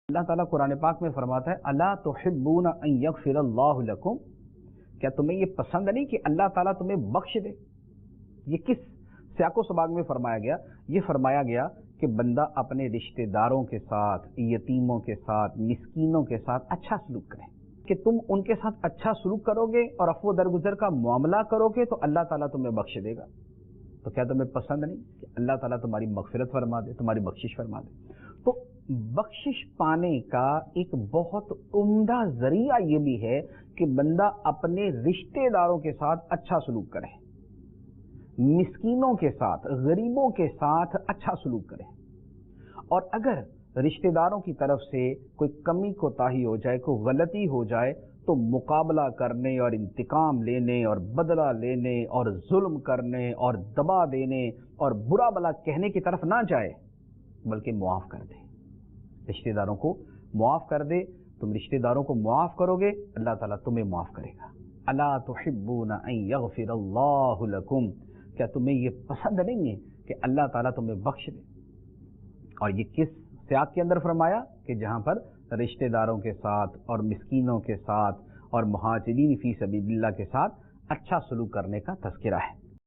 اللہ ताला कुरान पाक में फरमाता है अला तुहिब्बूना अन यगफिरल्लाहु लकुम, क्या तुम्हें ये पसंद नहीं कि अल्लाह ताला तुम्हें बख्श दे। ये किस सियाको सबाग में फरमाया गया? ये फरमाया गया कि बंदा अपने रिश्तेदारों के साथ, यतीमों के साथ, मिस्कीनों के साथ अच्छा सलूक करे, कि तुम उनके साथ अच्छा सलूक करोगे और अफ़्व दरगुजर का मामला करोगे तो अल्लाह ताला तुम्हें बख्श देगा। तो क्या तुम्हें पसंद नहीं कि अल्लाह ताला तुम्हारी मगफिरत फरमा दे, तुम्हारी बख्शिश फरमा दे। तो बख्शिश पाने का एक बहुत उम्दा जरिया ये भी है कि बंदा अपने रिश्तेदारों के साथ अच्छा सलूक करे, मिस्कीनों के साथ, गरीबों के साथ अच्छा सलूक करे। और अगर रिश्तेदारों की तरफ से कोई कमी कोताही हो जाए, कोई गलती हो जाए, तो मुकाबला करने और इंतकाम लेने और बदला लेने और जुल्म करने और दबा देने और बुरा भला कहने की तरफ ना जाए, बल्कि मुआफ़ कर दे, रिश्तेदारों को मुआफ़ कर दे। तुम रिश्तेदारों को मुआफ़ करोगे, अल्लाह ताला तुम्हें मुआफ़ करेगा। अला तुहिब्बूना अन यगफिरल्लाहु लकुम, क्या तुम्हें ये पसंद नहीं है कि अल्लाह ताला तुम्हें बख्श दे। और ये किस सियाक के अंदर फरमाया कि जहाँ पर रिश्तेदारों के साथ और मिस्कीनों के साथ और मुहाजिरीन फी सबीलिल्लाह के साथ अच्छा सलूक करने का तज़किरा है।